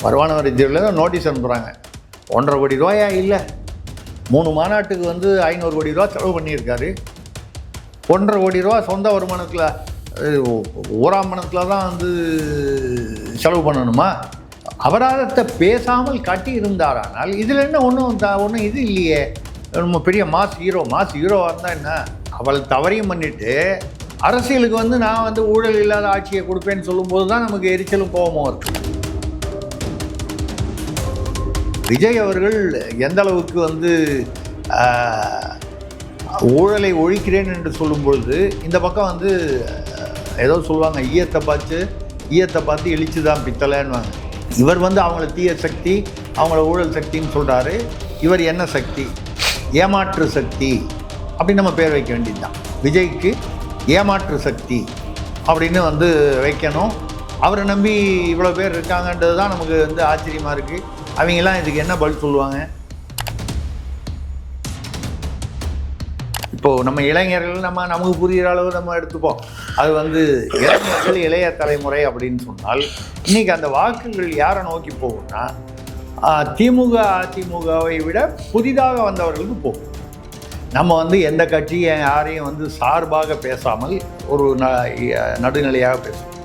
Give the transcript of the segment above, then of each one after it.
வருமான வரித்துறையில் தான் நோட்டீஸ் அனுப்புகிறாங்க. 1.5 கோடி ரூபாயா இல்லை, 3 மாநாட்டுக்கு வந்து 500 கோடி ரூபா செலவு பண்ணியிருக்காரு. 1.5 கோடி ரூபா சொந்த வருமானத்தில் ஊராமணத்தில் தான் வந்து செலவு பண்ணணுமா? அபராதத்தை பேசாமல் கட்டி இருந்தாரானால் இதில் என்ன ஒன்றும் இது இல்லையே. நம்ம பெரிய மாஸ் ஹீரோவாக இருந்தால் என்ன, அவள் தவறையும் பண்ணிவிட்டு அரசியலுக்கு வந்து நான் வந்து ஊழல் இல்லாத ஆட்சியை கொடுப்பேன்னு சொல்லும்போது தான் நமக்கு எரிச்சலும் கோபமும் இருக்குது. விஜய் அவர்கள் எந்த அளவுக்கு வந்து ஊழலை ஒழிக்கிறேன் என்று சொல்லும்பொழுது இந்த பக்கம் வந்து ஏதோ சொல்லுவாங்க, ஈயத்தை பார்த்து இழிச்சு தான் பித்தளைன்னுவாங்க. இவர் வந்து அவங்கள தீய சக்தி, அவங்கள ஊழல் சக்தின்னு சொல்கிறாரு. இவர் என்ன சக்தி? ஏமாற்று சக்தி அப்படின்னு நம்ம பேர் வைக்க வேண்டியது தான். விஜய்க்கு ஏமாற்று சக்தி அப்படின்னு வந்து வைக்கணும். அவரை நம்பி இவ்வளோ பேர் இருக்காங்கன்றது தான் நமக்கு வந்து ஆச்சரியமாக இருக்குது. அவங்கெல்லாம் இதுக்கு என்ன பதில் சொல்லுவாங்க? இப்போது நம்ம இளைஞர்கள் நமக்கு புரிகிற அளவு நம்ம எடுத்துப்போம். அது வந்து இளைஞர்கள் இளைய தலைமுறை அப்படின்னு சொன்னால் இன்றைக்கி அந்த வாக்குகள் யாரை நோக்கி போகும்னா திமுக அதிமுகவை விட புதிதாக வந்தவர்களுக்கு போகும். நம்ம வந்து எந்த கட்சியும் யாரையும் வந்து சார்பாக பேசாமல் ஒரு நடுநிலையாக பேசுவோம்.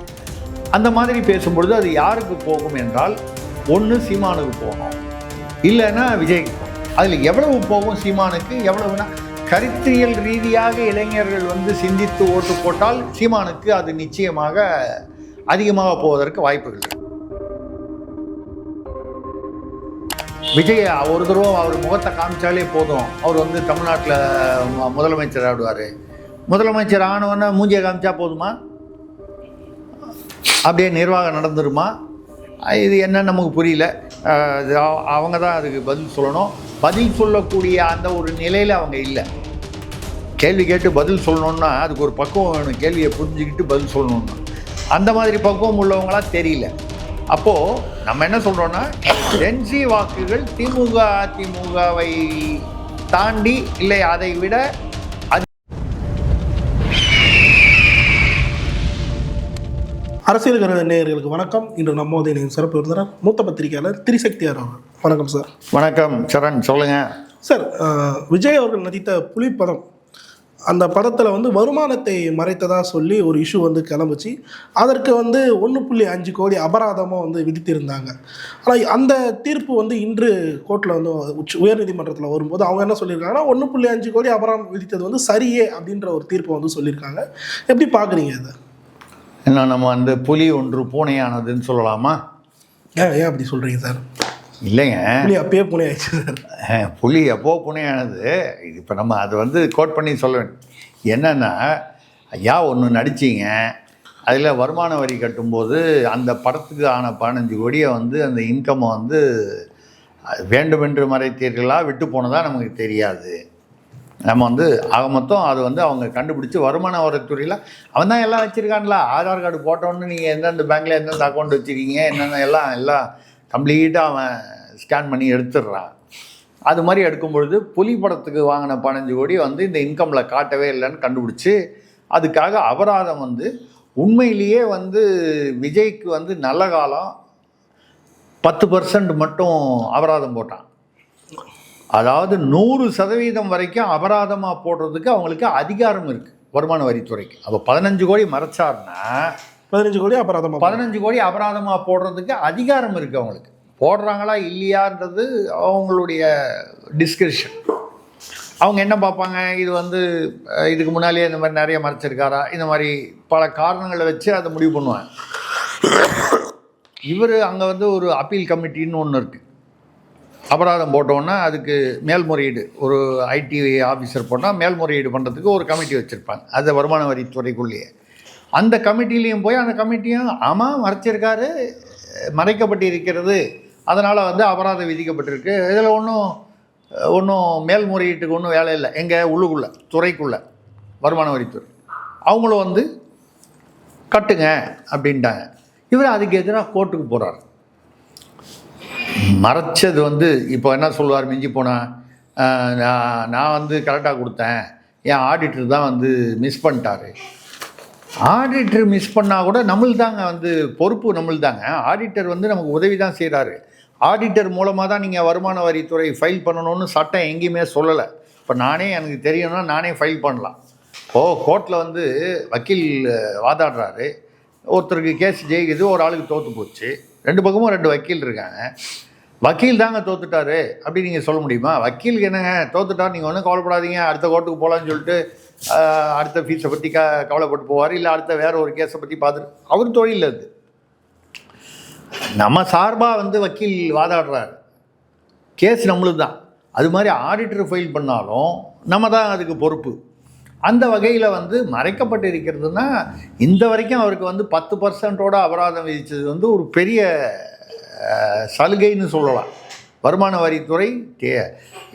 அந்த மாதிரி பேசும்பொழுது அது யாருக்கு போகும் என்றால், ஒன்று சீமானுக்கு போகணும், இல்லைன்னா விஜய்க்கு போகும். அதில் எவ்வளவு போகும் சீமானுக்கு, எவ்வளவுனா கருத்தியல் ரீதியாக இளைஞர்கள் வந்து சிந்தித்து ஓட்டு போட்டால் சீமானுக்கு அது நிச்சயமாக அதிகமாக போவதற்கு வாய்ப்புகள். விஜய் ஒரு தடவை அவர் முகத்தை காமிச்சாலே போதும், அவர் வந்து தமிழ்நாட்டில் முதலமைச்சர் ஆடுவார். முதலமைச்சர் ஆனவொன்னே மூஞ்சியை காமிச்சா போதுமா? அப்படியே நிர்வாகம் நடந்துருமா? இது என்னன்னு நமக்கு புரியல. அவங்க தான் அதுக்கு பதில் சொல்லணும். பதில் சொல்லக்கூடிய அந்த ஒரு நிலையில் அவங்க இல்லை. கேள்வி கேட்டு பதில் சொல்லணுன்னா அதுக்கு ஒரு பக்குவம் வேணும். கேள்வியை புரிஞ்சுக்கிட்டு பதில் சொல்லணுன்னா அந்த மாதிரி பக்குவம் உள்ளவங்களாம் தெரியல. அப்போது நம்ம என்ன சொல்கிறோன்னா, ஜென்சி வாக்குகள் திமுக அதிமுகவை தாண்டி இல்லை அதை விட அரசியல் கருத நேயர்களுக்கு வணக்கம். இன்று நம்மோது சிறப்பு விருந்தினர் மூத்த பத்திரிகையாளர் திரிசக்தியார் அவர்கள். வணக்கம் சார். வணக்கம் சரண், சொல்லுங்கள் சார். விஜய் அவர்கள் நடித்த புலிப்படம், அந்த படத்தில் வந்து வருமானத்தை மறைத்ததாக சொல்லி ஒரு இஷ்யூ வந்து கிளம்புச்சு. அதற்கு வந்து 1.5 கோடி அபராதமாக வந்து விதித்திருந்தாங்க. ஆனால் அந்த தீர்ப்பு வந்து இன்று கோர்ட்டில் வந்து உயர்நீதிமன்றத்தில் வரும்போது அவங்க என்ன சொல்லியிருக்காங்கன்னா, 1.5 கோடி அபராதம் விதித்தது வந்து சரியே அப்படின்ற ஒரு தீர்ப்பை வந்து சொல்லியிருக்காங்க. எப்படி பார்க்குறீங்க இதை? என்ன, நம்ம அந்த புலி ஒன்று பூனையானதுன்னு சொல்லலாமா? ஏன் அப்படி சொல்கிறீங்க சார்? இல்லைங்க, புலி அப்பயே பூனை ஆயிடுச்சு சார். புலி எப்போ பூனையானது. இப்போ நம்ம அதை வந்து கோட் பண்ணி சொல்ல வேண்டும். என்னென்னா, ஐயா ஒன்று நடிச்சிங்க, அதில் வருமான வரி கட்டும்போது அந்த படத்துக்கு ஆன 15 கோடியை வந்து அந்த இன்கம்மை வந்து வேண்டுமென்று மறைத்தீர்களா விட்டு போனதாக நமக்கு தெரியாது. நம்ம வந்து ஆக மொத்தம் அது வந்து அவங்க கண்டுபிடிச்சி வருமான வரித்துறையில் அவன் தான் எல்லாம் வச்சுருக்கான்ல. ஆதார் கார்டு போட்டோன்னு நீங்கள் எந்தெந்த பேங்க்கில் எந்தெந்த அக்கௌண்ட் வச்சுருக்கீங்க என்னென்ன எல்லாம் கம்ப்ளீட்டாக அவன் ஸ்கேன் பண்ணி எடுத்துடுறான். அது மாதிரி எடுக்கும்பொழுது புலி படத்துக்கு வாங்கின 15 கோடி வந்து இந்த இன்கமில் காட்டவே இல்லைன்னு கண்டுபிடிச்சி அதுக்காக அபராதம் வந்து உண்மையிலேயே வந்து விஜய்க்கு வந்து நல்ல காலம் 10% மட்டும் அபராதம் போட்டான். அதாவது 100% வரைக்கும் அபராதமாக போடுறதுக்கு அவங்களுக்கு அதிகாரம் இருக்குது வருமான வரித்துறைக்கு. அப்போ 15 கோடி மறைச்சார்னா 15 கோடி அபராதமாக 15 கோடி அபராதமாக போடுறதுக்கு அதிகாரம் இருக்குது அவங்களுக்கு. போடுறாங்களா இல்லையான்றது அவங்களுடைய டிஸ்கிரிப்ஷன். அவங்க என்ன பார்ப்பாங்க, இது வந்து இதுக்கு முன்னாலேயே இந்த மாதிரி நிறைய மறைச்சிருக்காரா, இந்த மாதிரி பல காரணங்களை வச்சு அதை முடிவு பண்ணுவாங்க. இவர் அங்கே வந்து ஒரு அப்பீல் கமிட்டின்னு ஒன்று இருக்குது. அபராதம் போட்டோன்னா அதுக்கு மேல்முறையீடு, ஒரு ஐடி ஆஃபீஸர் போட்டால் மேல்முறையீடு பண்ணுறதுக்கு ஒரு கமிட்டி வச்சுருப்பாங்க. அது வருமான வரித்துறைக்குள்ளேயே. அந்த கமிட்டிலையும் போய் அந்த கமிட்டியும் ஆமாம் மறைச்சிருக்காரு, மறைக்கப்பட்டு இருக்கிறது, அதனால் வந்து அபராதம் விதிக்கப்பட்டிருக்கு, இதில் ஒன்றும் மேல்முறையீட்டுக்கு ஒன்றும் வேலை இல்லை. எங்கள் உள்ளுக்குள்ளே துறைக்குள்ளே வருமான வரித்துறை அவங்களும் வந்து கட்டுங்க அப்படின்ட்டாங்க. இவர் அதுக்கு எதிராக கோர்ட்டுக்கு போகிறார். மறைச்சது வந்து இப்போ என்ன சொல்லுவார், மிஞ்சி போனால் நான் வந்து கரெக்டாக கொடுத்தேன், என் ஆடிட்டர் தான் வந்து மிஸ் பண்ணிட்டாரு ஆடிட்டர் மிஸ் பண்ணால் கூட நம்மள்தாங்க வந்து பொறுப்பு நம்மள்தாங்க. ஆடிட்டர் வந்து நமக்கு உதவி தான் செய்கிறாரு. ஆடிட்டர் மூலமாக தான் நீங்கள் வருமான வரித்துறை ஃபைல் பண்ணணும்னு சட்டம் எங்கேயுமே சொல்லலை. இப்போ நானே எனக்கு தெரியும்னா நானே ஃபைல் பண்ணலாம். கோர்ட்டில் வந்து வக்கீல் வாதாடுறாரு, ஒருத்தருக்கு கேஸ் ஜெயிக்குது, ஒரு ஆளுக்கு தோற்று போச்சு. 2 பக்கமும் 2 வக்கீல் இருக்காங்க. வக்கீல் தாங்க தோத்துட்டாரு அப்படி நீங்கள் சொல்ல முடியுமா? வக்கீலுக்கு என்னங்க தோத்துட்டார், நீங்கள் ஒன்றும் கவலைப்படாதீங்க, அடுத்த கோர்ட்டுக்கு போகலான்னு சொல்லிட்டு அடுத்த ஃபீஸை பற்றி கவலைப்பட்டு போவார், இல்லை அடுத்த வேற ஒரு கேஸை பற்றி பார்த்துட்டு அவர் தொழில் அது. நம்ம சார்பாக வந்து வக்கீல் வாதாடுறாரு, கேஸ் நம்மளுக்கு தான். அது மாதிரி ஆடிட்டர் ஃபைல் பண்ணாலும் நம்ம தான் அதுக்கு பொறுப்பு. அந்த வகையில் வந்து மறைக்கப்பட்டு இருக்கிறதுனா இந்த வரைக்கும் அவருக்கு வந்து 10% அபராதம் விதித்தது வந்து ஒரு பெரிய சலுகைன்னு சொல்லலாம். வருமான வரித்துறை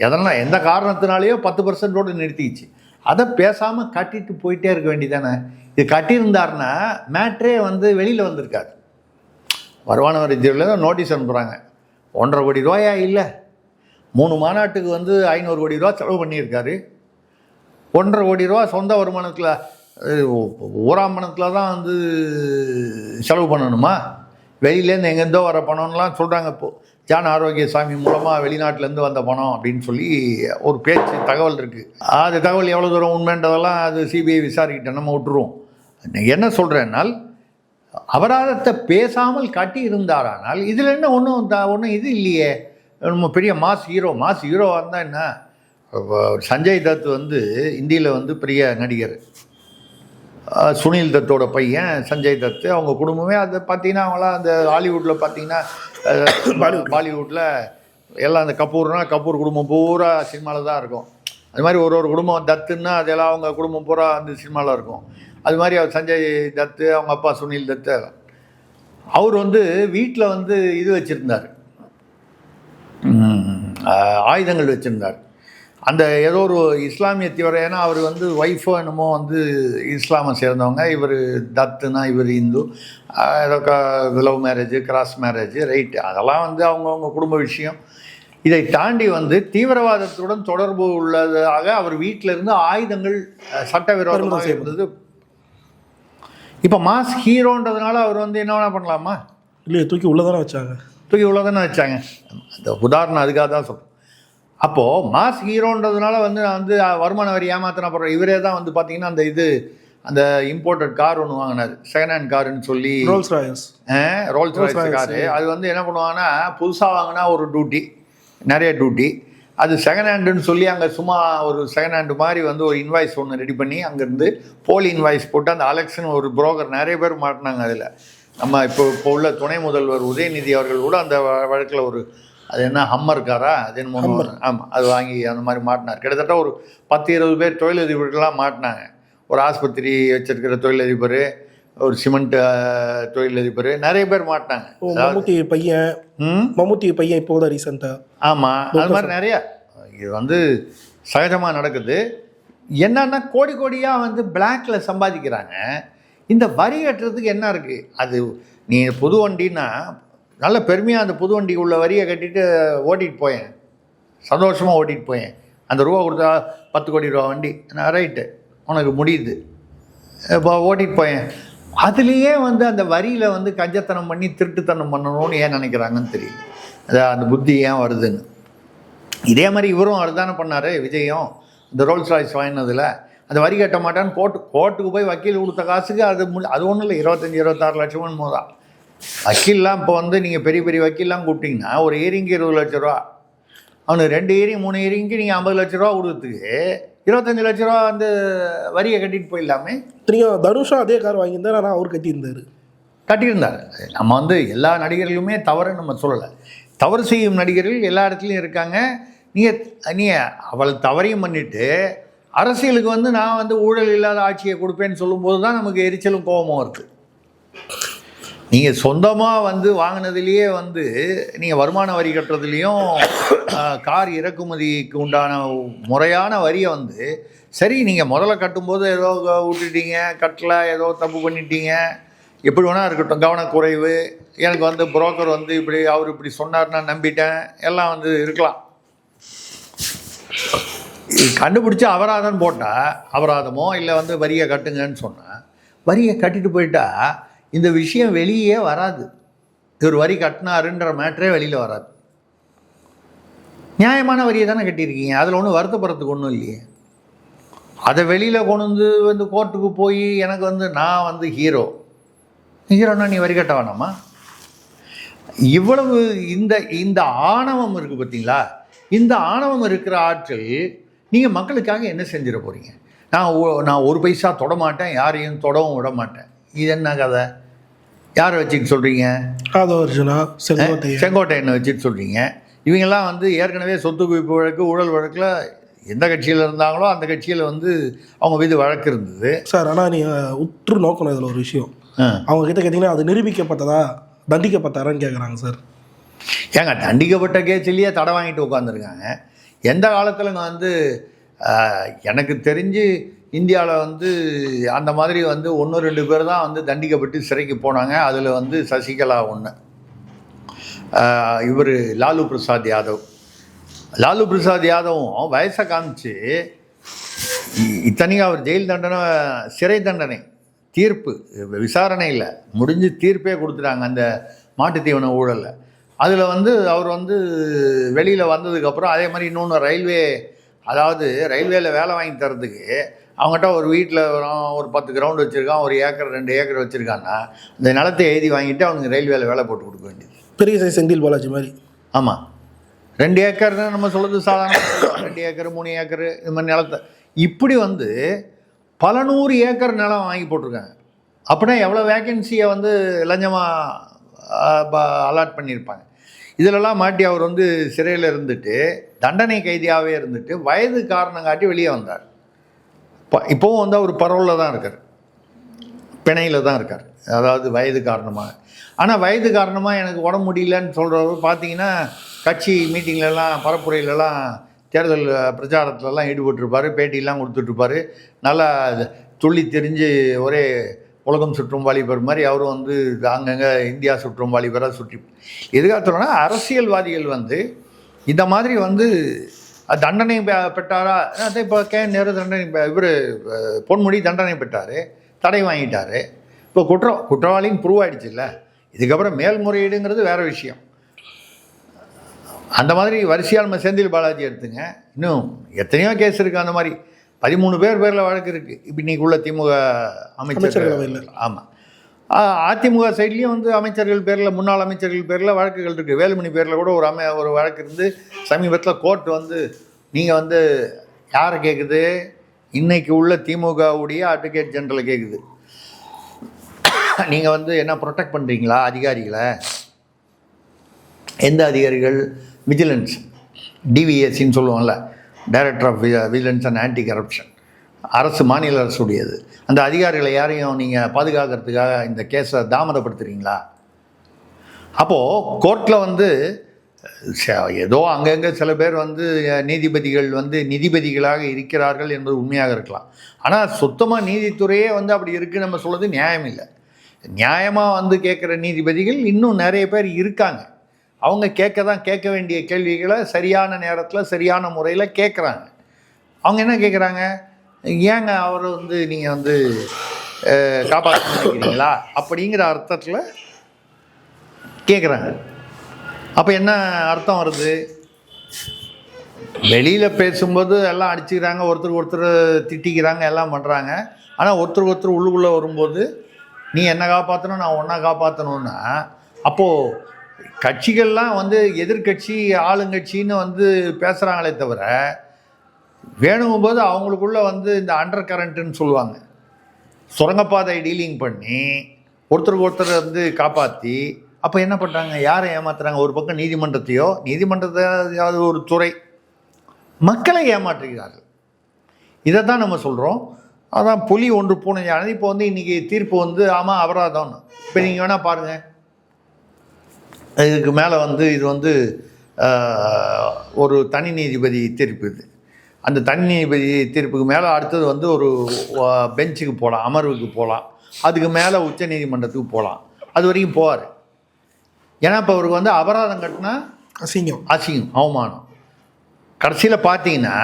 எதனால் எந்த காரணத்தினாலேயோ 10% நிறுத்திச்சு. அதை பேசாமல் கட்டிட்டு போயிட்டே இருக்க வேண்டியதானே. இது கட்டியிருந்தாருன்னா மேட்ரே வந்து வெளியில் வந்திருக்காது. வருமான வரித்துறையில் தான் நோட்டீஸ் அனுப்புகிறாங்க, 1.5 கோடி ரூபாயா இல்லை, 3 மாநாட்டுக்கு வந்து 500 கோடி ரூபா செலவு பண்ணியிருக்காரு. 1.5 கோடி ரூபா சொந்த வருமானத்தில் ஊராம்பணத்தில் தான் வந்து செலவு பண்ணணுமா? வெளியிலேருந்து எங்கேருந்தோ வர பணம்லாம் சொல்கிறாங்க. இப்போது ஜான் ஆரோக்கியசாமி மூலமாக வெளிநாட்டிலேருந்து வந்த பணம் அப்படின்னு சொல்லி ஒரு பேச்சு தகவல் இருக்குது. அது தகவல் எவ்வளோ தூரம் உண்மைன்றதெல்லாம் அது சிபிஐ விசாரிக்கிட்ட நம்ம விட்டுருவோம். என்ன சொல்கிறேன்னால், அபராதத்தை பேசாமல் கட்டி இருந்தாரானால் இதில் என்ன ஒன்றும் இது இல்லையே. நம்ம பெரிய மாஸ் ஹீரோவாக இருந்தால் என்ன? சஞ்சய் தத் வந்து இந்தியில் வந்து பெரிய நடிகர். சுனில் தத்தோட பையன் சஞ்சய் தத்து, அவங்க குடும்பமே அதை பார்த்தீங்கன்னா அவங்களாம் அந்த ஹாலிவுட்டில் பார்த்தீங்கன்னா பாலிவுட்டில் எல்லாம் அந்த கபூர் குடும்பம் பூரா சினிமாவில் தான் இருக்கும். அது மாதிரி ஒரு குடும்பம் தத்துன்னா அதெல்லாம் அவங்க குடும்பம் பூரா அந்த சினிமாவில் இருக்கும். அது மாதிரி அவர் சஞ்சய் தத்து, அவங்க அப்பா சுனில் தத்து, அவர் வந்து வீட்டில் வந்து இது வச்சுருந்தார், ஆயுதங்கள் வச்சுருந்தார். அந்த ஏதோ ஒரு இஸ்லாமிய தீவிர, ஏன்னா அவர் வந்து ஒய்ஃபோ என்னமோ வந்து இஸ்லாமை சேர்ந்தவங்க, இவர் தத்துனா இவர் இந்து, ஏதோ love marriage, cross marriage, right, அதெல்லாம் வந்து அவங்கவுங்க குடும்ப விஷயம். இதை தாண்டி வந்து தீவிரவாதத்துடன் தொடர்பு உள்ளதாக அவர் வீட்டிலிருந்து ஆயுதங்கள் சட்டவிரோதமாக இருந்தது. இப்போ மாஸ் ஹீரோன்றதுனால அவர் வந்து என்ன வேணா பண்ணலாமா? இல்லையே, தூக்கி உள்ளதானே வச்சாங்க. அந்த உதாரணம் அதுக்காக தான் சொல்கிறேன். அப்போது மாஸ் ஹீரோன்றதுனால வந்து நான் வந்து வருமான வரி ஏமாத்தினா போடுறேன். இவரே தான் வந்து பார்த்தீங்கன்னா அந்த இம்போர்ட்டட் கார் ஒன்று வாங்கினார், செகண்ட் ஹேண்ட் காருன்னு சொல்லி, ரோல்ஸ் ராய்ஸ் காரு. அது வந்து என்ன பண்ணுவாங்கன்னா, புதுசாக வாங்கினா ஒரு டியூட்டி, நிறைய டியூட்டி, அது செகண்ட் ஹேண்டுன்னு சொல்லி அங்கே சும்மா ஒரு செகண்ட் ஹேண்டு மாதிரி வந்து ஒரு இன்வாய்ஸ் ஒன்று ரெடி பண்ணி அங்கேருந்து போலி இன்வாய்ஸ் போட்டு அந்த அலெக்ஸ்னு ஒரு புரோக்கர் நிறைய பேர் மாட்டினாங்க. அதில் நம்ம இப்போ உள்ள துணை முதல்வர் உதயநிதி அவர்கள் கூட அந்த வழக்கில் ஒரு, அது என்ன ஹம்மர் காரா, அது என்ன, ஆமாம், அது வாங்கி அந்த மாதிரி மாட்டினார். கிட்டத்தட்ட ஒரு 10-20 பேர் தொழிலதிபர்கள்லாம் மாட்டினாங்க. ஒரு ஆஸ்பத்திரி வச்சிருக்கிற தொழிலதிபர், ஒரு சிமெண்ட் தொழிலதிபர், நிறைய பேர் மாட்டினாங்க. மம்முட்டி பையன் இப்போ தான் ரீசெண்டாக. ஆமாம், அது மாதிரி நிறையா. இது வந்து சகஜமாக நடக்குது. என்னன்னா கோடியாக வந்து பிளாக்ல சம்பாதிக்கிறாங்க. இந்த வரி கட்டுறதுக்கு என்ன இருக்குது? அது நீ புது வண்டின்னா நல்ல பெருமையாக அந்த புது வண்டிக்கு உள்ள வரியை கட்டிட்டு ஓட்டிகிட்டு போயேன், சந்தோஷமாக ஓட்டிகிட்டு போயேன். அந்த ரூபா கொடுத்தா 10 கோடி ரூபா வண்டி, நான் ரைட்டு, உனக்கு முடியுது, இப்போ ஓட்டிகிட்டு போயேன். அதுலேயே வந்து அந்த வரியில் வந்து கஞ்சத்தனம் பண்ணி திருட்டுத்தனம் பண்ணணும்னு ஏன் நினைக்கிறாங்கன்னு தெரியல. அந்த புத்தி ஏன் வருதுன்னு. இதே மாதிரி இவரும் அதுதானே பண்ணார், விஜயும். இந்த ரோல்ஸ் ராய்ஸ் வாங்கினதில் அந்த வரி கட்ட மாட்டான்னு கோர்ட்டுக்கு போய் வக்கீல் கொடுத்த காசுக்கு அது ஒன்றும் இல்லை, 25-26 லட்சம் தான். வக்கீல்லாம் இப்போ வந்து நீங்கள் பெரிய வக்கீல்லாம் கூப்பிட்டிங்கன்னா ஒரு ஹியரிங்கு 20 லட்ச ரூபா, அவனுக்கு 2 ஹியரிங் 3 ஹியரிங்க்கு நீங்கள் 50 லட்ச ரூபா கொடுத்ததுக்கு 25 லட்ச ரூபா வந்து வரியை கட்டிட்டு போயிடலாமே. நீங்கள் தனுஷா அதே கார் வாங்கியிருந்தார், ஆனால் அவர் கட்டியிருந்தார். நம்ம வந்து எல்லா நடிகர்களுமே தவறுன்னு நம்ம சொல்லலை. தவறு செய்யும் நடிகர்கள் எல்லா இடத்துலையும் இருக்காங்க. நீங்கள் அவள் தவறையும் பண்ணிவிட்டு அரசியலுக்கு வந்து நான் வந்து ஊழல் இல்லாத ஆட்சியை கொடுப்பேன்னு சொல்லும்போது தான் நமக்கு எரிச்சலும் கோபமும் இருக்குது. நீங்கள் சொந்தமாக வந்து வாங்கினதுலேயே வந்து நீங்கள் வருமான வரி கட்டுறதுலேயும் கார் இறக்குமதிக்கு உண்டான முறையான வரியை வந்து சரி, நீங்கள் முதல்ல கட்டும்போது ஏதோ விட்டுட்டீங்க, கட்டலை, ஏதோ தப்பு பண்ணிட்டீங்க, எப்படி வேணால் இருக்கட்டும், கவனக்குறைவு, எனக்கு வந்து புரோக்கர் வந்து அவர் இப்படி சொன்னார்னா நம்பிட்டேன், எல்லாம் வந்து இருக்கலாம். கண்டுபிடிச்சி அபராதம் போட்டால், அபராதமோ இல்லை வந்து வரியை கட்டுங்கன்னு சொன்னால் வரியை கட்டிட்டு போயிட்டா இந்த விஷயம் வெளியே வராது. இவர் வரி கட்டினாருன்ற மேட்டரே வெளியில் வராது. நியாயமான வரியை தானே கட்டியிருக்கீங்க, அதில் ஒன்றும் வருத்தப்படுறதுக்கு ஒன்றும் இல்லையே. அதை வெளியில் கொண்டு வந்து கோர்ட்டுக்கு போய் எனக்கு நான் ஹீரோனா நீ வரி கட்ட வேணாமா? இவ்வளவு இந்த ஆணவம் இருக்குது பார்த்தீங்களா? இந்த ஆணவம் இருக்கிற ஆட்கள் நீங்கள் மக்களுக்காக என்ன செஞ்சிட போகிறீங்க? நான் ஒரு பைசா தொடமாட்டேன், யாரையும் தொடவும் விட மாட்டேன். இது என்ன கதை? யாரை வச்சுட்டு சொல்கிறீங்க? செங்கோட்டையனை வச்சுட்டு சொல்கிறீங்க. இவங்கெல்லாம் ஏற்கனவே சொத்து குவிப்பு வழக்கு, ஊழல் வழக்கில் எந்த கட்சியில் இருந்தாங்களோ அந்த கட்சியில் அவங்க மீது வழக்கு இருந்தது சார். ஆனால் நீங்கள் உற்று நோக்கணும் இதில் ஒரு விஷயம். அவங்க கிட்ட கேட்டிங்கன்னா அது நிரூபிக்கப்பட்டதா, தண்டிக்கப்பட்டாரான்னு கேட்குறாங்க சார். ஏங்க தண்டிக்கப்பட்ட கேஸ்லேயே தடை வாங்கிட்டு உட்காந்துருக்காங்க. எந்த காலத்தில் எனக்கு தெரிஞ்சு இந்தியாவில் அந்த மாதிரி 1-2 பேர் தான் தண்டிக்கப்பட்டு சிறைக்கு போனாங்க. அதில் சசிகலா ஒன்று, இவர் லாலு பிரசாத் யாதவும் வயசை காமிச்சு இத்தனைக்கும் அவர் ஜெயில் தண்டனை, சிறை தண்டனை, தீர்ப்பு விசாரணையில் முடிஞ்சு தீர்ப்பே கொடுத்துட்டாங்க அந்த மாட்டுத்தீவன ஊழலில். அதில் அவர் வெளியில் வந்ததுக்கப்புறம் அதே மாதிரி இன்னொன்று ரயில்வேல வேலை வாங்கி தரதுக்கு அவங்ககிட்ட ஒரு வீட்டில் ஒரு 10 கிரவுண்ட் வச்சுருக்கான், 1 ஏக்கர் 2 ஏக்கர் வச்சுருக்கான்னா இந்த நிலத்தை எழுதி வாங்கிட்டு அவனுக்கு ரயில்வேல வேலை போட்டு கொடுக்க வேண்டியது. பெரிய சைஸ் செந்தில் பாலாஜி மாதிரி. ஆமாம், 2 ஏக்கர்னு நம்ம சொல்கிறது சாதாரண. 2 ஏக்கர் 3 ஏக்கர் இது மாதிரி நிலத்தை இப்படி பல 100 ஏக்கர் நிலம் வாங்கி போட்டிருக்காங்க. அப்படின்னா எவ்வளோ வேக்கன்சியை லஞ்சமாக அலாட் பண்ணியிருப்பாங்க. இதிலெல்லாம் மாட்டி அவர் சிறையில் இருந்துட்டு தண்டனை கைதியாகவே இருந்துட்டு வயது காரணம் காட்டி வெளியே வந்தார். இப்போவும் அவர் பரோலில் தான் இருக்கார், பிணையில் தான் இருக்கார், அதாவது வயது காரணமாக. ஆனால் வயது காரணமாக எனக்கு உடம்பு முடியலன்னு சொல்கிறவர் பார்த்தீங்கன்னா கட்சி மீட்டிங்லலாம் பரப்புரையிலலாம் தேர்தல் பிரச்சாரத்துலலாம் ஈடுபட்டிருப்பார், பேட்டியெல்லாம் கொடுத்துட்ருப்பார். நல்லா துள்ளி தெரிஞ்சு ஒரே உலகம் சுற்றும் வாலிபர் மாதிரி அவரும் அங்கங்கே இந்தியா சுற்றும் வாலிபராக சுற்றி. எதுக்காக சொல்கிறேன்னா அரசியல்வாதிகள் இந்த மாதிரி தண்டனை பெற்றாரா? அதை இப்போ நேரு தண்டனை, இவர் பொன்முடி தண்டனை பெற்றார், தடை வாங்கிட்டார். இப்போ குற்றவாளின்னு ப்ரூவ் ஆகிடுச்சு இல்லை. இதுக்கப்புறம் மேல்முறையீடுங்கிறது வேறு விஷயம். அந்த மாதிரி வரிசையாக நம்ம செந்தில் பாலாஜி எடுத்துங்க, இன்னும் எத்தனையோ கேஸ் இருக்குது. அந்த மாதிரி 13 பேரில் வழக்கு இருக்குது. இப்போ இன்றைக்கி உள்ள திமுக அமைச்சர்கள். ஆமாம், அதிமுக சைட்லேயும் அமைச்சர்கள் பேரில், முன்னாள் அமைச்சர்கள் பேரில் வழக்குகள் இருக்குது. வேலுமணி பேரில் கூட ஒரு வழக்கு இருந்து சமீபத்தில் கோர்ட் நீங்கள் யாரை கேட்குது? இன்றைக்கி உள்ள திமுகவுடைய அட்வொகேட் ஜெனரலை கேட்குது. நீங்கள் என்ன ப்ரொடெக்ட் பண்ணுறீங்களா அதிகாரிகளை? எந்த அதிகாரிகள்? விஜிலன்ஸ், டிவிஎஸ்சின்னு சொல்லுவோம்ல, director of vigilance and anti corruption, அரசு, மாநில அரசுடையது. அந்த அதிகாரிகளை யாரையும் நீங்கள் பாதுகாக்கிறதுக்காக இந்த கேஸை தாமதப்படுத்துகிறீங்களா? அப்போது கோர்ட்டில் ஏதோ அங்கங்கே சில பேர் நீதிபதிகள் நீதிபதிகளாக இருக்கிறார்கள் என்பது உண்மையாக இருக்கலாம். ஆனால் சுத்தமாக நீதித்துறையே அப்படி இருக்குது நம்ம சொல்கிறது நியாயம் இல்லை. நியாயமாக கேட்குற நீதிபதிகள் இன்னும் நிறைய பேர் இருக்காங்க. அவங்க கேட்க வேண்டிய கேள்விகளை சரியான நேரத்தில் சரியான முறையில் கேட்குறாங்க. அவங்க என்ன கேட்குறாங்க? ஏங்க அவர் நீங்கள் காப்பாற்ற நினைக்கிறீங்களா அப்படிங்கிற அர்த்தத்தில் கேட்குறாங்க. அப்போ என்ன அர்த்தம் வருது? வெளியில் பேசும்போது எல்லாம் அடிச்சுக்கிறாங்க, ஒருத்தர் திட்டிக்கிறாங்க, எல்லாம் பண்ணுறாங்க. ஆனால் ஒருத்தர் உள்ளுக்குள்ளே வரும்போது நீ என்ன காப்பாற்றணும், நான் ஒன்றா காப்பாற்றணுன்னா, அப்போது கட்சிகள்லாம் எதிர்கட்சி ஆளுங்கட்சின்னு பேசுகிறாங்களே தவிர வேணுங்கும்போது அவங்களுக்குள்ளே இந்த அண்டர் கரண்ட்டுன்னு சொல்லுவாங்க, சுரங்கப்பாதை டீலிங் பண்ணி ஒருத்தருக்கு ஒருத்தர் காப்பாற்றி அப்போ என்ன பண்ணுறாங்க? யாரை ஏமாத்துறாங்க? ஒரு பக்கம் நீதிமன்றத்தையாவது ஒரு துறை மக்களை ஏமாற்றுகிறார்கள். இதை தான் நம்ம சொல்கிறோம். அதான் புலி ஒன்று பூனை யானை. இப்போ இன்றைக்கி தீர்ப்பு ஆமாம் அபராதம்னு. இப்போ நீங்கள் வேணால் பாருங்கள், இதுக்கு மேலே இது ஒரு தனி நீதிபதி தீர்ப்பு. இது அந்த தனி நீதிபதி தீர்ப்புக்கு மேலே அடுத்தது ஒரு பெஞ்சுக்கு போகலாம், அமர்வுக்கு போகலாம், அதுக்கு மேலே உச்ச நீதிமன்றத்துக்கு போகலாம். அது வரைக்கும் போவார். ஏன்னா இப்போ அவருக்கு அபராதம் கட்டினா அசிங்கம், அவமானம். கடைசியில் பார்த்தீங்கன்னா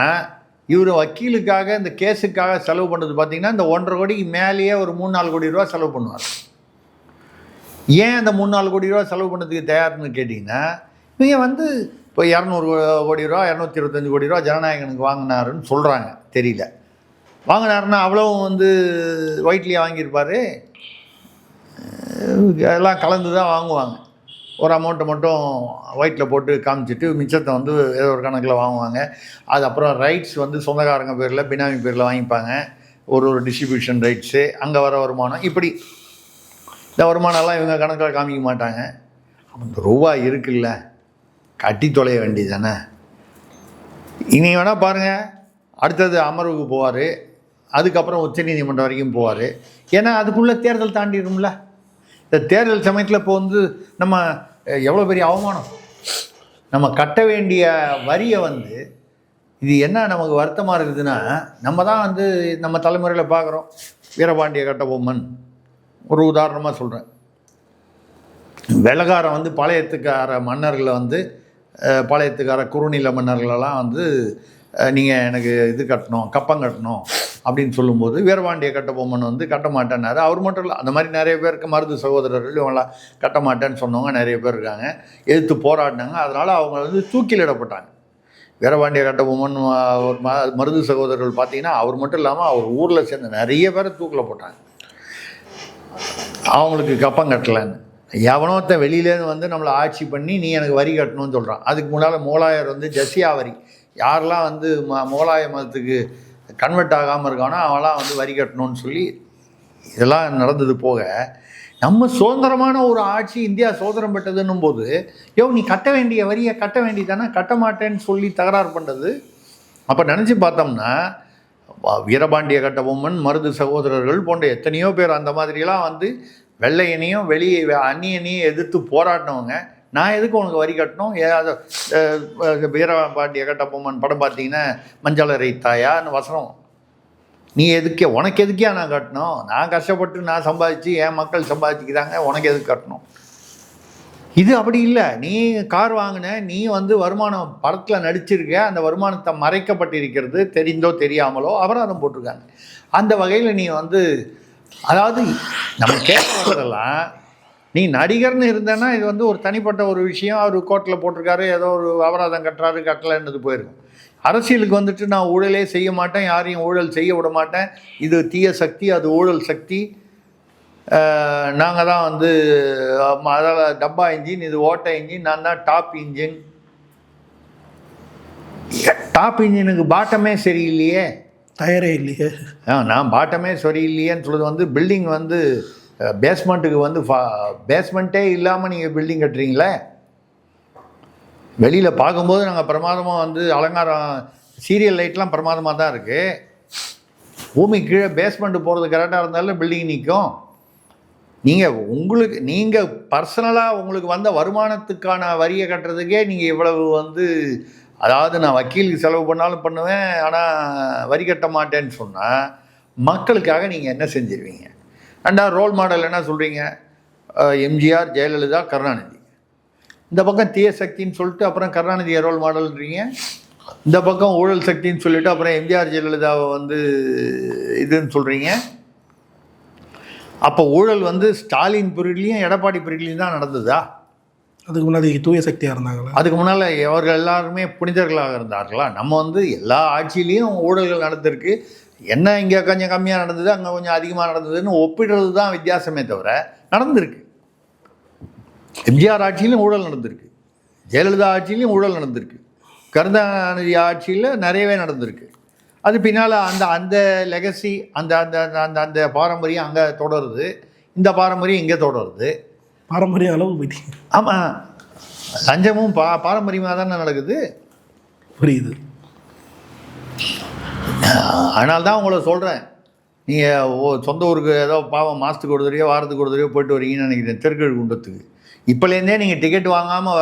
இவர் வக்கீலுக்காக இந்த கேஸுக்காக செலவு பண்ணுறது பார்த்தீங்கன்னா இந்த 1.5 கோடிக்கு மேலேயே ஒரு 3-4 கோடி ரூபா செலவு பண்ணுவார். ஏன் அந்த 3-4 கோடி ரூபா செலவு பண்ணுறதுக்கு தயார்னு கேட்டிங்கன்னா, இவங்க வந்து இப்போ 200 கோடி ரூபா 225 கோடி ரூபா ஜனநாயகனுக்கு வாங்கினாருன்னு சொல்கிறாங்க. தெரியல, வாங்கினாருன்னா அவ்வளவும் வந்து ஒயிட்லியாக வாங்கியிருப்பார். எல்லாம் கலந்து தான் வாங்குவாங்க. ஒரு அமௌண்ட்டை மட்டும் ஒயிட்டில் போட்டு காமிச்சிட்டு மிச்சத்தை வந்து ஏதோ ஒரு கணக்கில் வாங்குவாங்க. அது அப்புறம் ரைட்ஸ் வந்து சொந்தக்காரங்க பேரில் பினாமி பேரில் வாங்கிப்பாங்க. ஒரு டிஸ்ட்ரிபியூஷன் ரைட்ஸு, அங்கே வர வருமானம், இப்படி இந்த வருமானம்லாம் இவங்க கணக்கில் காமிக்க மாட்டாங்க. அந்த ரூபா இருக்குல்ல, கட்டி தொலைய வேண்டியது தானே. இனி வேணால் பாருங்கள், அடுத்தது அமர்வுக்கு போவார், அதுக்கப்புறம் உச்சநீதிமன்றம் வரைக்கும் போவார். ஏன்னா அதுக்குள்ளே தேர்தல் தாண்டிடும்ல. இந்த தேர்தல் சமயத்தில் இப்போ வந்து நம்ம எவ்வளோ பெரிய அவமானம், நம்ம கட்ட வேண்டிய வரியை வந்து இது என்ன நமக்கு வருத்தமாக இருக்குதுன்னா, நம்ம தான் வந்து நம்ம தலைமுறையில் பார்க்குறோம். வீரபாண்டிய கட்டபொம்மன் ஒரு உதாரணமாக சொல்கிறேன். வெள்ளக்காரன் வந்து பாளையத்துக்கார மன்னர்களை வந்து பாளையத்துக்கார குறுநில மன்னர்களெல்லாம் வந்து நீங்கள் எனக்கு இது கட்டணும், கப்பம் கட்டணும் அப்படின்னு சொல்லும்போது வீரபாண்டிய கட்டபொம்மன் வந்து கட்ட மாட்டேன்னாரு. அவர் மட்டும் இல்லை, அந்த மாதிரி நிறைய பேருக்கு மருது சகோதரர்கள் இவங்களாம் கட்ட மாட்டேன்னு சொன்னவங்க நிறைய பேர் இருக்காங்க. எதிர்த்து போராடினாங்க. அதனால் அவங்க வந்து தூக்கிலிடப்பட்டாங்க. வீரபாண்டிய கட்டபொம்மன் ஒரு மருது சகோதரர்கள் பார்த்தீங்கன்னா அவர் மட்டும் இல்லாமல் அவர் ஊரில் சேர்ந்த நிறைய பேரை தூக்கில் போட்டாங்க, அவங்களுக்கு கப்பம் கட்டலைன்னு. எவனோத்த வெளியிலேருந்து வந்து நம்மளை ஆட்சி பண்ணி நீ எனக்கு வரி கட்டணும்னு சொல்கிறான். அதுக்கு முன்னால் முகலாயர் வந்து ஜசியா வரி, யாரெல்லாம் வந்து முகலாய மதத்துக்கு கன்வெர்ட் ஆகாமல் இருக்கானோ அவெல்லாம் வந்து வரி கட்டணும்னு சொல்லி இதெல்லாம் நடந்தது போக, நம்ம சுதந்திரமான ஒரு ஆட்சி, இந்தியா சுதந்திரம் பெற்றதுன்னும் போது நீ கட்ட வேண்டிய வரியை கட்ட வேண்டியதானே, கட்ட மாட்டேன்னு சொல்லி தகராறு பண்ணுறது. அப்போ நினச்சி பார்த்தோம்னா வீரபாண்டிய கட்டபொம்மன், மருது சகோதரர்கள் போன்ற எத்தனையோ பேர் அந்த மாதிரியெல்லாம் வந்து வெள்ளையனையும் வெளியே அந்நியனையும் எதிர்த்து போராடினவங்க. நான் எதுக்கு உனக்கு வரி கட்டணும்? ஏதாவது வீரபாண்டிய கட்டபொம்மன் படம் பார்த்தீங்கன்னா மஞ்சள் அரைத்தாயான்னு வசனம். நீ எதுக்கே, உனக்கு எதுக்கே நான் கட்டணும்? நான் கஷ்டப்பட்டு நான் சம்பாதிச்சு என் மக்கள் சம்பாதிச்சுக்கிறாங்க, உனக்கு எதுக்கு கட்டணும்? இது அப்படி இல்லை. நீ கார் வாங்கின, நீ வந்து வருமானம் படத்தில் நடிச்சிருக்க, அந்த வருமானத்தை மறைக்கப்பட்டிருக்கிறது தெரிந்தோ தெரியாமலோ அபராதம் போட்டிருக்காங்க. அந்த வகையில் நீ வந்து, அதாவது நம்ம கேட்கறதெல்லாம், நீ நடிகர்னு இருந்தேன்னா இது வந்து ஒரு தனிப்பட்ட ஒரு விஷயம், அவர் கோர்ட்டில் போட்டிருக்காரு, ஏதோ ஒரு அபராதம் கட்டுறாரு, கட்டலைன்றது போயிருக்கும். அரசியலுக்கு வந்துட்டு நான் ஊழலே செய்ய மாட்டேன், யாரையும் ஊழல் செய்ய விட மாட்டேன், இது தீய சக்தி, அது ஊழல் சக்தி, நாங்கள் தான் வந்து அதாவது டப்பா இன்ஜின், இது ஓட்ட இன்ஜின், நான் தான் டாப் இன்ஜின். டாப் இன்ஜினுக்கு பாட்டமே சரியில்லையே, டயரே இல்லையே. நான் பாட்டமே சரியில்லையேன்னு சொல்கிறது வந்து பில்டிங் வந்து பேஸ்மெண்ட்டுக்கு வந்து பேஸ்மெண்ட்டே இல்லாமல் நீங்கள் பில்டிங் கட்டுறீங்களே. வெளியில் பார்க்கும்போது நாங்கள் பிரமாதமாக வந்து அலங்காரம் சீரியல் லைட்லாம் பிரமாதமாக தான் இருக்குது. பூமி கீழே பேஸ்மெண்ட்டு போகிறது கரெக்டாக இருந்தாலும் பில்டிங் நிற்கும். நீங்கள் பர்சனலாக உங்களுக்கு வந்த வருமானத்துக்கான வரியை கட்டுறதுக்கே நீங்கள் இவ்வளவு வந்து, அதாவது நான் வக்கீலுக்கு செலவு பண்ணாலும் பண்ணுவேன், ஆனால் வரி கட்ட மாட்டேன்னு சொன்னால் மக்களுக்காக நீங்கள் என்ன செஞ்சிருவீங்க? ரெண்டாவது ரோல் மாடல் என்ன சொல்கிறீங்க? எம்ஜிஆர், ஜெயலலிதா, கருணாநிதி. இந்த பக்கம் தீய சக்தின்னு சொல்லிட்டு அப்புறம் கருணாநிதியை ரோல் மாடல்ன்றீங்க. இந்த பக்கம் ஊழல் சக்தின்னு சொல்லிவிட்டு அப்புறம் எம்ஜிஆர், ஜெயலலிதாவை வந்து இதுன்னு சொல்கிறீங்க. அப்போ ஊழல் வந்து ஸ்டாலின் பீரியட்லேயும் எடப்பாடி பீரியட்லேயும் தான் நடந்ததா? அதுக்கு முன்னாடி தூய சக்தியாக இருந்தாங்களா? அதுக்கு முன்னால் அவர்கள் எல்லாருமே புனிதர்களாக இருந்தார்களா? நம்ம வந்து எல்லா ஆட்சியிலையும் ஊழல்கள் நடந்திருக்கு. என்ன இங்கே கொஞ்சம் கம்மியாக நடந்தது, அங்கே கொஞ்சம் அதிகமாக நடந்ததுன்னு ஒப்பிடுறது தான் வித்தியாசமே தவிர நடந்திருக்கு. எம்ஜிஆர் ஆட்சியிலும் ஊழல் நடந்திருக்கு, ஜெயலலிதா ஆட்சியிலையும் ஊழல் நடந்திருக்கு, கருணாநிதி ஆட்சியில் நிறையவே நடந்திருக்கு. அது பின்னால் அந்த லெகசி, அந்த அந்த அந்த அந்த பாரம்பரியம் அங்கே தொடருது, இந்த பாரம்பரியம் இங்கே தொடருது. பாரம்பரிய அளவு பற்றி. ஆமாம், லஞ்சமும் பாரம்பரியமாக தானே நடக்குது. புரியுது. அதனால தான் உங்களை சொல்கிறேன், நீங்கள் சொந்த ஊருக்கு ஏதோ பாவம் மாதத்துக்கு ஒரு தடவையோ வாரத்துக்கு ஒரு தடவையோ போய்ட்டு வரீங்கன்னு நினைக்கிறேன், திருக்கழுக்குன்றத்துக்கு. இப்போலேருந்தே நீங்கள் டிக்கெட் வாங்காமல்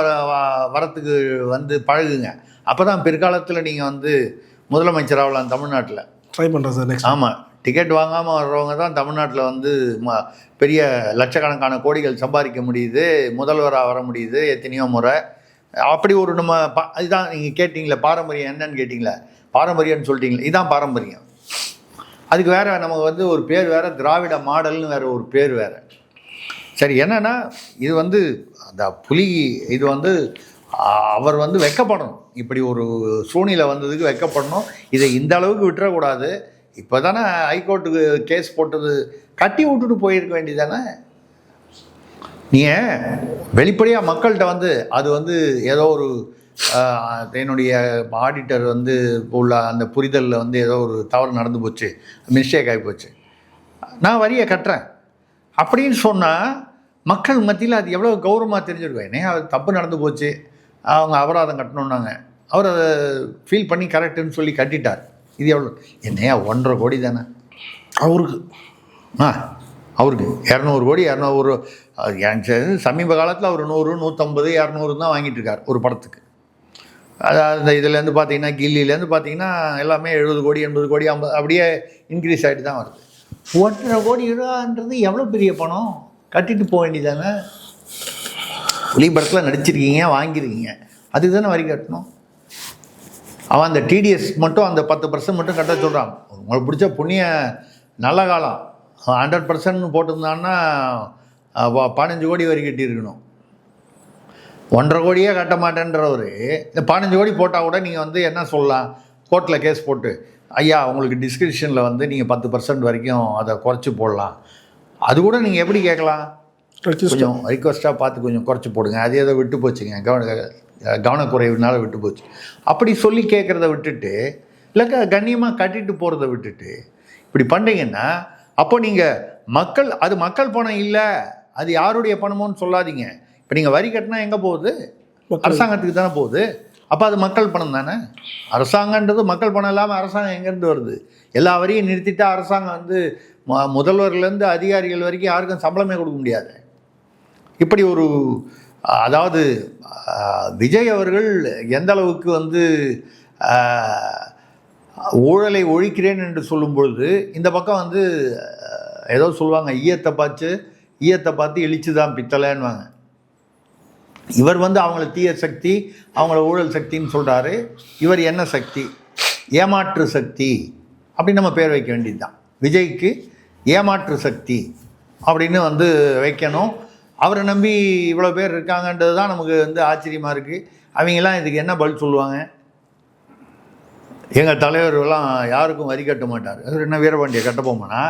வரத்துக்கு வந்து பழகுங்க. அப்போ தான் பிற்காலத்தில் நீங்கள் வந்து முதலமைச்சர் ஆகலாம் தமிழ்நாட்டில். ட்ரை பண்ணுறேன் சார் நெக்ஸ்ட். ஆமாம், டிக்கெட் வாங்காமல் வர்றவங்க தான் தமிழ்நாட்டில் வந்து பெரிய லட்சக்கணக்கான கோடிகள் சம்பாதிக்க முடியுது, முதல்வராக வர முடியுது எத்தனையோ முறை. அப்படி ஒரு நம்ம இதுதான் நீங்கள் கேட்டிங்களே பாரம்பரியம் என்னன்னு கேட்டிங்களே, பாரம்பரியம்னு சொல்லிட்டீங்களே, இதுதான் பாரம்பரியம். அதுக்கு வேறு நமக்கு வந்து ஒரு பேர் வேறு, திராவிட மாடல்னு வேறு ஒரு பேர் வேறு. சரி, என்னென்னா இது வந்து அந்த புலி இது வந்து அவர் வந்து வெட்கப்படணும். இப்படி ஒரு சூழ்நிலை வந்ததுக்கு வெட்கப்படணும். இதை இந்த அளவுக்கு விட்டுறக்கூடாது. இப்போ தானே ஹைகோர்ட்டுக்கு கேஸ் போட்டது, கட்டி விட்டுட்டு போயிருக்க வேண்டியதானே. நீங்கள் வெளிப்படையாக மக்கள்கிட்ட வந்து அது வந்து ஏதோ ஒரு என்னுடைய ஆடிட்டர் வந்து உள்ள அந்த புரிதலில் வந்து ஏதோ ஒரு தவறு நடந்து போச்சு, மிஸ்டேக் ஆகி போச்சு, நான் வரியை கட்டுறேன் அப்படின்னு சொன்னால் மக்கள் மத்தியில் அது எவ்வளோ கௌரவமாக தெரிஞ்சிருக்கும். ஏன்னா அது தப்பு நடந்து போச்சு, அவங்க அபராதம் கட்டணுன்னாங்க, அவர் அதை ஃபீல் பண்ணி கரெக்டுன்னு சொல்லி கட்டிட்டார். இது எவ்வளோ என்னையா 1.5 கோடி தானே அவருக்கு. அவருக்கு 200 கோடி 200 சமீப காலத்தில் அவர் 100, 150, 200 தான் வாங்கிட்டு இருக்கார் ஒரு படத்துக்கு. அதாவது இதுலேருந்து பார்த்தீங்கன்னா கில்லிலேருந்து பார்த்தீங்கன்னா எல்லாமே 70 கோடி 80 கோடி 50 அப்படியே இன்க்ரீஸ் ஆகிட்டு தான் வருது. 1.5 கோடி ரூபான்றது எவ்வளோ பெரிய பணம், கட்டிட்டு போக வேண்டியதானே. புலி படத்தில் நடிச்சிருக்கீங்க, வாங்கியிருக்கீங்க, அதுக்கு தானே வரி கட்டணும். அவன் அந்த டிடிஎஸ் மட்டும் அந்த 10% மட்டும் கட்ட சொல்கிறான். உங்களுக்கு பிடிச்ச புண்ணிய நல்ல காலம் 100% போட்டிருந்தான்னா 15 கோடி வரி கட்டியிருக்கணும். 1.5 கோடியே கட்ட மாட்டேன்றவர் இந்த 15 கோடி போட்டால் கூட நீங்கள் வந்து என்ன சொல்லலாம், கோர்ட்டில் கேஸ் போட்டு ஐயா உங்களுக்கு டிஸ்கிரிப்ஷனில் வந்து நீங்கள் 10% வரைக்கும் அதை குறைச்சி போடலாம். அது கூட நீங்கள் எப்படி கேட்கலாம், கொஞ்சம் ரிக்வஸ்ட்டாக பார்த்து கொஞ்சம் குறைச்சி போடுங்க, அது ஏதோ விட்டு போச்சுங்க, கவனக்குறைவுனால விட்டு போச்சு அப்படி சொல்லி கேட்குறத விட்டுட்டு, இல்லைக்கா கண்ணியமாக கட்டிட்டு போகிறத விட்டுட்டு இப்படி பண்ணுறீங்கன்னா, அப்போ நீங்கள் மக்கள் அது மக்கள் பணம் இல்லை, அது யாருடைய பணமோன்னு சொல்லாதீங்க. இப்போ நீங்கள் வரி கட்டினா எங்கே போகுது, அரசாங்கத்துக்கு தானே போகுது. அப்போ அது மக்கள் பணம் தானே. அரசாங்கன்றது மக்கள் பணம் இல்லாமல் அரசாங்கம் எங்கேருந்து வருது? எல்லா வரியும் நிறுத்திட்டா அரசாங்கம் வந்து முதல்வர்லேருந்து அதிகாரிகள் வரைக்கும் யாருக்கும் சம்பளமே கொடுக்க முடியாது. இப்படி ஒரு அதாவது விஜய் அவர்கள் எந்த அளவுக்கு வந்து ஊழலை ஒழிக்கிறேன் என்று சொல்லும் பொழுது, இந்த பக்கம் வந்து ஏதோ சொல்லுவாங்க, ஈயத்தை பார்த்து இழிச்சு தான் பித்தளைன்னுவாங்க. இவர் வந்து அவங்கள தீய சக்தி, அவங்கள ஊழல் சக்தின்னு சொல்கிறாரு. இவர் என்ன சக்தி, ஏமாற்று சக்தி அப்படின்னு நம்ம பேர் வைக்க வேண்டியது தான். விஜய்க்கு ஏமாற்று சக்தி அப்படின்னு வந்து வைக்கணும். அவரை நம்பி இவ்வளோ பேர் இருக்காங்கன்றது தான் நமக்கு வந்து ஆச்சரியமாக இருக்குது. அவங்கெல்லாம் இதுக்கு என்ன பதில் சொல்லுவாங்க? எங்கள் தலைவர்கள்லாம் யாருக்கும் வரி கட்ட மாட்டார், அது என்ன வீரபாண்டிய கட்ட போமானா.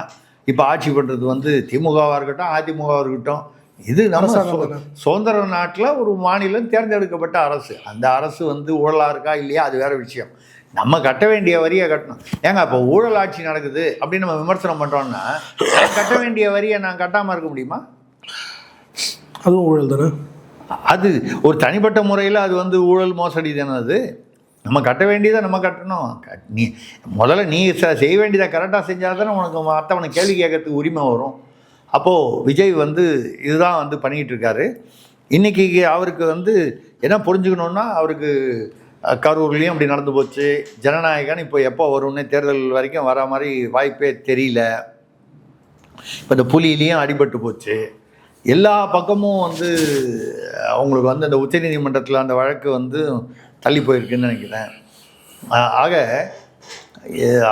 இப்போ ஆட்சி பண்ணுறது வந்து திமுகவாக இருக்கட்டும் அதிமுகவாக இருக்கட்டும், இது நம்ம சுதந்திர நாட்டில் ஒரு மாநிலம் தேர்ந்தெடுக்கப்பட்ட அரசு. அந்த அரசு வந்து ஊழலாக இருக்கா இல்லையா அது வேறு விஷயம். நம்ம கட்ட வேண்டிய வரியை கட்டணும். ஏங்க இப்போ ஊழல் ஆட்சி நடக்குது அப்படின்னு நம்ம விமர்சனம் பண்ணுறோன்னா, கட்ட வேண்டிய வரியை நான் கட்டாமல் இருக்க முடியுமா? அதுவும் ஊழல் தானே. அது ஒரு தனிப்பட்ட முறையில் அது வந்து ஊழல் மோசடி தானே. அது நம்ம கட்ட வேண்டியதை நம்ம கட்டணும். நீ முதல்ல நீ செய்ய வேண்டியதை கரெக்டாக செஞ்சால் தானே உனக்கு மற்றவனை கேள்வி கேட்கறதுக்கு உரிமை வரும். அப்போது விஜய் வந்து இதுதான் வந்து பண்ணிக்கிட்டு இருக்காரு. இன்றைக்கி அவருக்கு வந்து என்ன புரிஞ்சுக்கணுன்னா, அவருக்கு கரூர்லேயும் அப்படி நடந்து போச்சு. ஜனநாயகன் இப்போ எப்போ வரும்னே தேர்தல் வரைக்கும் வர மாதிரி வாய்ப்பே தெரியல. இப்போ இந்த புலியிலையும் அடிபட்டு போச்சு. எல்லா பக்கமும் வந்து அவங்களுக்கு வந்து அந்த உச்சநீதிமன்றத்தில் அந்த வழக்கு வந்து தள்ளி போயிருக்குன்னு நினைக்கிறேன். ஆக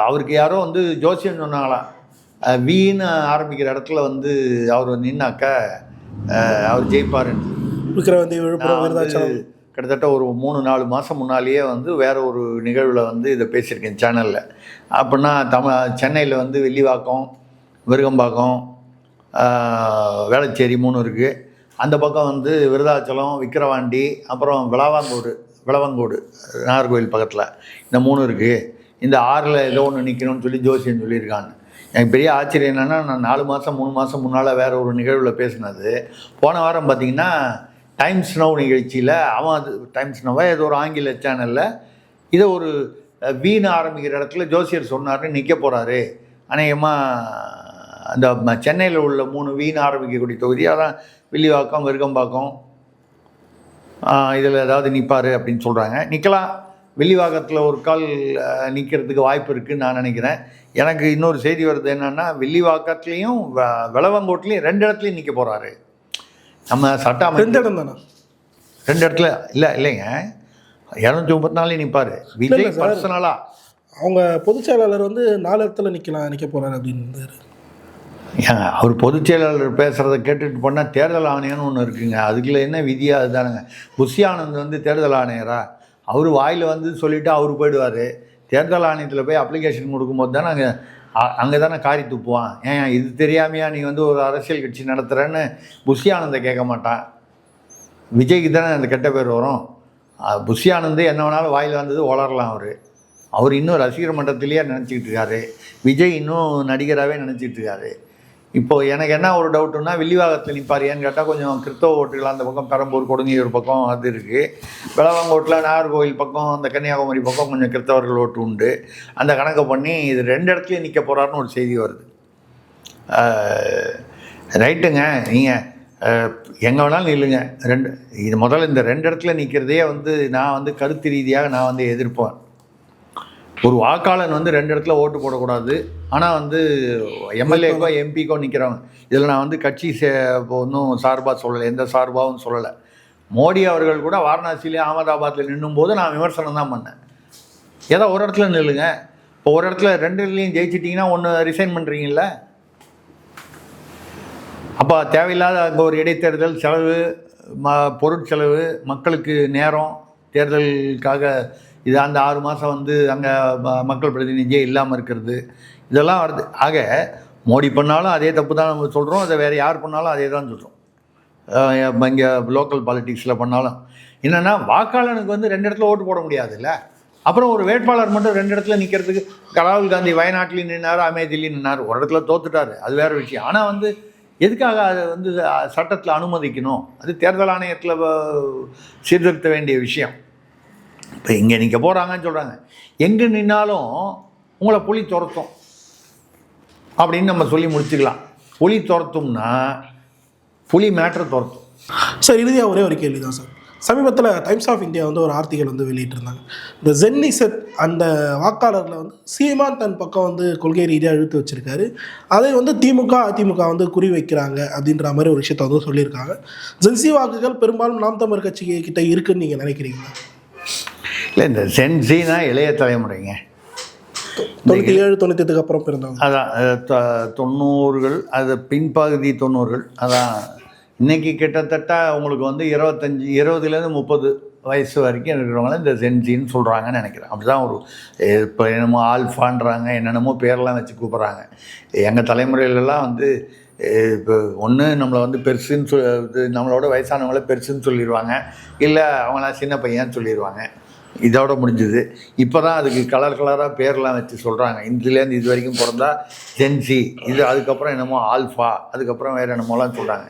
அவருக்கு யாரோ வந்து ஜோசியம் சொன்னாங்களாம், வீன்னு ஆரம்பிக்கிற இடத்துல வந்து அவர் நின்னாக்கா அவர் ஜெயிப்பாருன்னு. விக்கிரவாண்டி விழுப்புரம் கிட்டத்தட்ட ஒரு 3-4 மாதம் முன்னாலேயே வந்து வேறு ஒரு நிகழ்வில் வந்து இதை பேசியிருக்கேன் சேனலில். அப்படின்னா சென்னையில் வந்து வெள்ளிவாக்கம், விருகம்பாக்கம், வேளச்சேரி 3 இருக்குது. அந்த பக்கம் வந்து விருதாச்சலம், விக்கிரவாண்டி, அப்புறம் விளவங்கோடு நாகர்கோவில் பக்கத்தில் இந்த 3 இருக்குது. இந்த 6ல் ஏதோ ஒன்று நிற்கணும்னு சொல்லி ஜோசியம் சொல்லியிருக்காங்க. எனக்கு பெரிய ஆச்சரியம் என்னென்னா, நான் 4 மாதம் 3 மாதம் முன்னால் வேறு ஒரு நிகழ்வில் பேசினது. போன வாரம் பார்த்திங்கன்னா டைம்ஸ் நவ் நிகழ்ச்சியில் அவன் அது டைம்ஸ் நவ் ஏதோ ஒரு ஆங்கில சேனலில் இதை ஒரு வீணு ஆரம்பிக்கிற இடத்துல ஜோசியர் சொன்னார்னு நிற்க போகிறாரு. அநேகமாக அந்த சென்னையில் உள்ள 3 வீணு ஆரம்பிக்கக்கூடிய தொகுதி, அதான் வில்லிவாக்கம், விருகம்பாக்கம், இதில் ஏதாவது நிற்பார் அப்படின்னு சொல்கிறாங்க. நிற்கலாம். வில்லிவாக்கத்தில் ஒரு கால் நிற்கிறதுக்கு வாய்ப்பு இருக்குதுன்னு நான் நினைக்கிறேன். எனக்கு இன்னொரு செய்தி வருது என்னென்னா, வில்லிவாக்கத்துலேயும் விளவங்கோட்லேயும் 2 இடத்துலையும் நிற்க போகிறாரு. நம்ம சட்டம் 2 இடம் தானே, 2 இடத்துல இல்லைங்க 234 நிற்பார். விஜய் பர்சனலாக அவங்க பொதுச் செயலாளர் வந்து 4 இடத்துல நிற்க போகிறாரு அப்படின்னு. ஏங்க அவர் பொதுச் செயலாளர் பேசுகிறத கேட்டுட்டு போனால் தேர்தல் ஆணையம்னு ஒன்று இருக்குங்க. அதுக்குள்ள என்ன விதியாக அதுதானுங்க. புஷி ஆனந்த் வந்து தேர்தல் ஆணையரா? அவர் வாயில் வந்து சொல்லிவிட்டு அவர் போயிடுவார். தேர்தல் ஆணையத்தில் போய் அப்ளிகேஷன் கொடுக்கும்போது தான் நாங்கள் அங்கே தானே காரி துப்புவான். ஏன் இது தெரியாமையா நீ வந்து ஒரு அரசியல் கட்சி நடத்துகிறேன்னு புஷி ஆனந்தை கேட்க மாட்டான். விஜய்க்கு தானே அந்த கெட்ட பேர் வரும். புஷி ஆனந்த் என்ன வேணாலும் வாயில் வந்தது வளரலாம். அவர் இன்னும் ரசிகர் மன்றத்திலேயே நினச்சிக்கிட்டு இருக்காரு. விஜய் இன்னும் நடிகராகவே நினச்சிக்கிட்டு இருக்காரு. இப்போது எனக்கு என்ன ஒரு டவுட்டுன்னா, வில்லிவாகத்தில் நிற்பார் ஏன்னு கேட்டால் கொஞ்சம் கிறிஸ்தவ ஓட்டுகள் அந்த பக்கம் பெரம்பூர் கொடுங்கியூர் பக்கம் அது இருக்குது. விளவங்கோட்டில் நாகர்கோவில் பக்கம் அந்த கன்னியாகுமரி பக்கம் கொஞ்சம் கிறிஸ்தவர்கள் ஓட்டு உண்டு. அந்த கணக்கை பண்ணி இது 2 இடத்துலையும் நிற்க போகிறாருன்னு ஒரு செய்தி வருது. ரைட்டுங்க, நீங்கள் எங்கே வேணாலும் நில்லுங்க. இது முதல்ல இந்த 2 இடத்துல நிற்கிறதே வந்து நான் வந்து கருத்து ரீதியாக நான் வந்து எதிர்ப்பேன். ஒரு வாக்காளன் வந்து 2 இடத்துல ஓட்டு போடக்கூடாது. ஆனால் வந்து எம்எல்ஏக்கோ எம்பிக்கோ நிற்கிறவங்க இதில் நான் வந்து கட்சி ஒன்றும் சார்பாக சொல்லலை, எந்த சார்பாகவும் சொல்லலை. மோடி அவர்கள் கூட வாரணாசிலேயும் அகமதாபாத்தில் நின்றும்போது நான் விமர்சனம் தான் பண்ணேன். ஏதோ ஒரு இடத்துல நில்லுங்க. இப்போ ஒரு இடத்துல 2 ஜெயிச்சிட்டிங்கன்னா 1 ரிசைன் பண்ணுறீங்கள. அப்போ தேவையில்லாத அங்கே ஒரு இடைத்தேர்தல் செலவு, பொருட்செலவு, மக்களுக்கு நேரம், தேர்தலுக்காக இது அந்த 6 மாதம் வந்து அங்கே மக்கள் பிரதிநிதியே இல்லாமல் இருக்கிறது, இதெல்லாம் வருது. ஆக மோடி பண்ணாலும் அதே தப்பு தான் நம்ம சொல்கிறோம். அதை வேறு யார் பண்ணாலும் அதே தான் சொல்கிறோம். இங்கே லோக்கல் பாலிட்டிக்ஸில் பண்ணாலும் என்னென்னா, வாக்காளனுக்கு வந்து 2 இடத்துல ஓட்டு போட முடியாதுல்ல. அப்புறம் ஒரு வேட்பாளர் மட்டும் 2 இடத்துல நிற்கிறதுக்கு ராகுல் காந்தி வயநாட்டிலையும் நின்னார், அமேதிலையும் நின்னார். ஒரு இடத்துல தோத்துட்டார், அது வேறு விஷயம். ஆனால் வந்து எதுக்காக அதை வந்து சட்டத்தில் அனுமதிக்கணும்? அது தேர்தல் ஆணையத்தில் சீர்திருத்த வேண்டிய விஷயம். இப்போ இங்கே நிற்க போகிறாங்கன்னு சொல்கிறாங்க. எங்கே நின்னாலும் உங்களை புலி துரத்தும் அப்படின்னு நம்ம சொல்லி முடிச்சுக்கலாம். புலி துரத்தும்னா புலி மேட்ரை துரத்தும். சார், இறுதியாக ஒரே ஒரு கேள்வி தான் சார். சமீபத்தில் டைம்ஸ் ஆஃப் இந்தியா வந்து ஒரு ஆர்டிகல் வந்து வெளியிட்டிருந்தாங்க. இந்த ஜென்னிசெட் அந்த வாக்காளர்களை வந்து சீமான் தன் பக்கம் வந்து கொள்கை ரீதியாக இழுத்து வச்சுருக்காரு. அதை வந்து திமுக அதிமுக வந்து குறி வைக்கிறாங்க அப்படின்ற மாதிரி ஒரு விஷயத்த வந்து சொல்லியிருக்காங்க. ஜென்சி வாக்குகள் பெரும்பாலும் நாம் தமிழர் கட்சி கிட்ட இருக்குன்னு நீங்கள் நினைக்கிறீங்களா? இல்லை, இந்த சென்சினா இளைய தலைமுறைங்க. 97 98க்கு அப்புறம் பிறந்தவங்க. அதான் 90கள், அது பின்பகுதி 90கள். அதான் இன்றைக்கி கிட்டத்தட்ட உங்களுக்கு வந்து 20 30 வயசு வரைக்கும் இருக்கிறவங்கள இந்த சென்சின்னு சொல்கிறாங்கன்னு நினைக்கிறேன். அப்படி தான் ஒரு இப்போ என்னமோ ஆல்ஃபான்றாங்க, என்னென்னமோ பேரெல்லாம் வச்சு கூப்பிட்றாங்க. எங்கள் தலைமுறையிலலாம் வந்து இப்போ ஒன்று நம்மளை வந்து பெருசுன்னு நம்மளோட வயசானவங்கள பெருசுன்னு சொல்லிடுவாங்க, இல்லை அவங்களாம் சின்ன பையன்னு சொல்லிடுவாங்க. இதோட முடிஞ்சுது. இப்போ தான் அதுக்கு கலராக பேர்லாம் வச்சு சொல்கிறாங்க. இதுலேருந்து இது வரைக்கும் பிறந்தா ஜென்சி, இது அதுக்கப்புறம் என்னமோ ஆல்ஃபா, அதுக்கப்புறம் வேறு என்னமோலாம் சொல்கிறாங்க.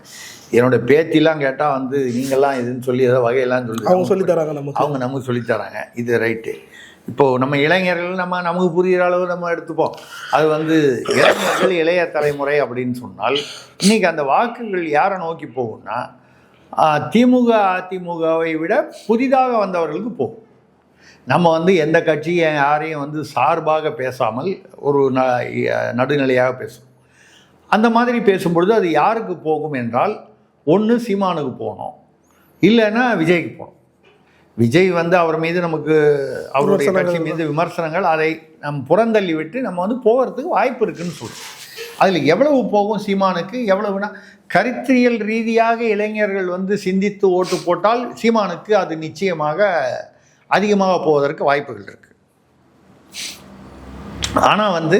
என்னோடய பேத்திலாம் கேட்டால் வந்து நீங்கள்லாம் இதுன்னு சொல்லி ஏதோ வகையெல்லாம் சொல்லி அவங்க சொல்லித்தராங்க, அவங்க நமக்கு சொல்லித்தராங்க. இது ரைட்டு. இப்போது நம்ம இளைஞர்கள் நமக்கு புரிகிற அளவு நம்ம எடுத்துப்போம். அது வந்து இளைஞர்கள் இளைய தலைமுறை அப்படின்னு சொன்னால் இன்றைக்கி அந்த வாக்குகள் யாரை நோக்கி போகும்னா, திமுக அதிமுகவை விட புதிதாக வந்தவர்களுக்கு போகும். நம்ம வந்து எந்த கட்சியும் யாரையும் வந்து சார்பாக பேசாமல் ஒரு நடுநிலையாக பேசும். அந்த மாதிரி பேசும்பொழுது அது யாருக்கு போகும் என்றால், ஒன்று சீமானுக்கு போகணும், இல்லைன்னா விஜய்க்கு போகணும். விஜய் வந்து அவர் மீது நமக்கு அவருடைய கட்சி மீது விமர்சனங்கள், அதை நம்ம புறந்தள்ளி விட்டு நம்ம வந்து போகிறதுக்கு வாய்ப்பு இருக்குதுன்னு சொல்கிறோம். அதில் எவ்வளவு போகும் சீமானுக்கு, எவ்வளவுனா கருத்தியல் ரீதியாக இளைஞர்கள் வந்து சிந்தித்து ஓட்டு போட்டால் சீமானுக்கு அது நிச்சயமாக அதிகமாக போவதற்கு வாய்ப்புகள் இருக்குது. ஆனால் வந்து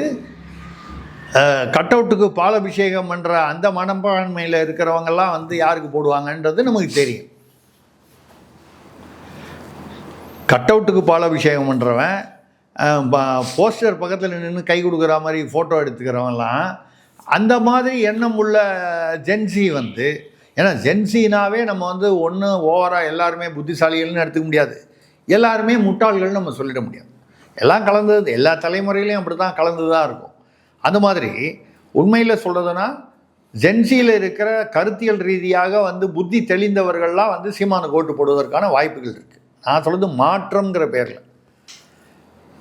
கட் அவுட்டுக்கு பாலபிஷேகம் என்ற அந்த மனப்பான்மையில் இருக்கிறவங்கெல்லாம் வந்து யாருக்கு போடுவாங்கன்றது நமக்கு தெரியும். கட் அவுட்டுக்கு பாலபிஷேகம் பண்ணுறவன், போஸ்டர் பக்கத்தில் நின்று கை கொடுக்குற மாதிரி ஃபோட்டோ எடுத்துக்கிறவன்லாம் அந்த மாதிரி எண்ணம் உள்ள ஜென்சி வந்து, ஏன்னா ஜென்சினாவே நம்ம வந்து ஒன்று ஓவராக எல்லாருமே புத்திசாலிகள்னு எடுத்துக்க முடியாது, எல்லாருமே முட்டாள்கள்னு நம்ம சொல்லிட முடியாது. எல்லாம் கலந்தது, எல்லா தலைமுறையிலையும் அப்படி தான் கலந்து தான் இருக்கும். அந்த மாதிரி உண்மையில் சொல்கிறதுனா, ஜென்சியில் இருக்கிற கருத்தியல் ரீதியாக வந்து புத்தி தெளிந்தவர்கள்லாம் வந்து சீமானுக்கு ஓட்டு போடுவதற்கான வாய்ப்புகள் இருக்குது. நான் சொல்கிறது மாற்றம்ங்கிற பேரில்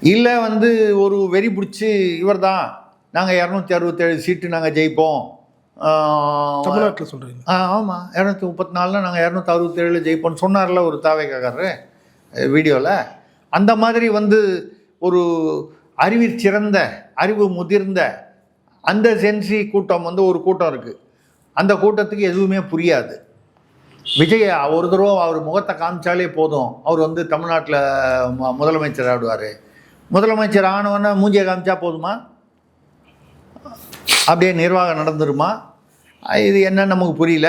இல்லை, வந்து ஒரு வெறி பிடிச்சி இவர் தான் நாங்கள் 267 சீட்டு நாங்கள் ஜெயிப்போம் தமிழ்நாட்டில் சொல்கிறீங்க. ஆமாம், 234 நாங்கள் 267 ஜெயிப்போம்னு சொன்னார்ல ஒரு தாவேக்காரர் வீடியோவில். அந்த மாதிரி வந்து ஒரு அறிவிற் சிறந்த அறிவு முதிர்ந்த அந்த சென்சி கூட்டம் வந்து ஒரு கூட்டம் இருக்குது. அந்த கூட்டத்துக்கு எதுவுமே புரியாது. விஜய் ஒரு தடவை அவர் முகத்தை காமிச்சாலே போதும், அவர் வந்து தமிழ்நாட்டில் முதலமைச்சர் ஆடுவார். முதலமைச்சர் ஆனவொன்னே மூஞ்சியை காமிச்சா போதுமா? அப்படியே நிர்வாகம் நடந்துருமா? இது என்ன நமக்கு புரியல.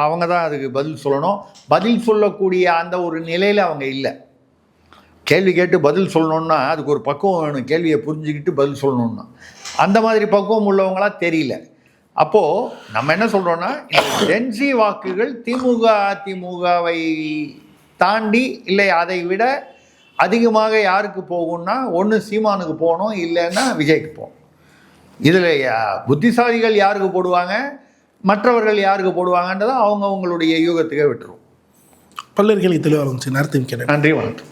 அவங்க தான் அதுக்கு பதில் சொல்லணும். பதில் சொல்லக்கூடிய அந்த ஒரு நிலையில் அவங்க இல்லை. கேள்வி கேட்டு பதில் சொல்லணுன்னா அதுக்கு ஒரு பக்குவம் வேணும். கேள்வியை புரிஞ்சுக்கிட்டு பதில் சொல்லணுன்னா அந்த மாதிரி பக்குவம் உள்ளவங்களா தெரியல. அப்போது நம்ம என்ன சொல்கிறோன்னா, இந்த ஜென்சி வாக்குகள் திமுக அதிமுகவை தாண்டி இல்லை அதை விட அதிகமாக யாருக்கு போகும்னா, ஒன்று சீமானுக்கு போகணும், இல்லைன்னா விஜய்க்கு போகணும். இதில் புத்திசாலிகள் யாருக்கு போடுவாங்க, மற்றவர்கள் யாருக்கு போடுவாங்கன்றதை அவங்களுடைய யூகத்துக்கே விட்டுரும். பல்லர்களுக்கு தெளிவாக இருந்துச்சு. நேரத்தையும் கேட்டேன். நன்றி, வணக்கம்.